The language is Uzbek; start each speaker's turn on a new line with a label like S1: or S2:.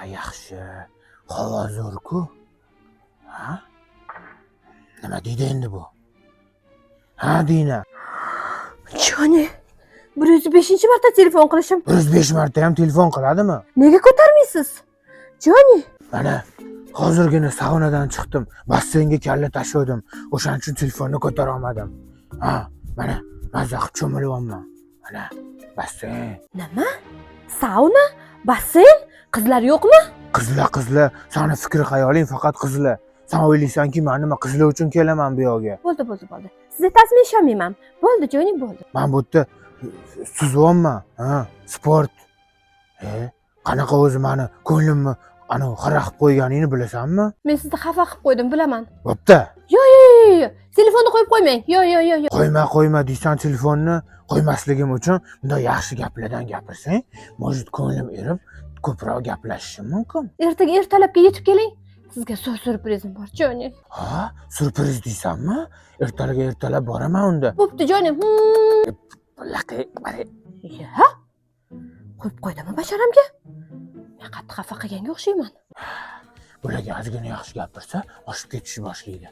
S1: yaxshi. Havo zo'r-ku. Ha? Nima deydi endi bu? Ha, Dina.
S2: Joni, 105-marta telefon qilishim.
S1: 105 marta ham telefon qiladimi?
S2: Nega ko'tarmaysiz? Joni,
S1: Mana hozirgina saunadan chiqdim. Basseynga kalla tashladim. O'shaning uchun telefonni ko'tara olmadim. Ha, mana mazza qilib cho'milyapman. Mana basseyn.
S2: nima? Sauna? Basseyn? Qizlar yo'qmi?
S1: Qizlar, sani fikr xayoling faqat qizlar. Sen o'ylaysanki, men nima qizlar uchun kelaman bu yoqqa.
S2: Bo'ldi. Siz aytasizmi, ishonmayman. Bo'ldi, Joni, bo'ldi.
S1: Men bu yerda suzyapman. Ha, sport. Qanaqa o'zi meni ko'nglimni ana xira qilib qo'yganingni bilasanmi?
S2: Men sizni xafa qilib qo'ydim, bilaman.
S1: Bo'pti.
S2: Yo. Telefonni qo'yib qo'ymang. Yo.
S1: Qo'yma deysan telefonni. Qo'ymasligim uchun bunday yaxshi gaplardan gapirsang, может ko'nglim erib, ko'proq gaplashishim mumkin.
S2: Ertaga ertalabga yetib keling. Sizga syurprizim bor, Joni.
S1: Ha, syurpriz deysanmi? Ertalab boraman unda.
S2: Bo'pti, Joni.
S1: Laqi, mari.
S2: Ya? Qo'yib qo'ydimmi basharamga? Men qattiq xafa qilganga o'xshayman.
S1: Bularga ozgina yaxshi gapirsa, oshib ketishni boshlaydi.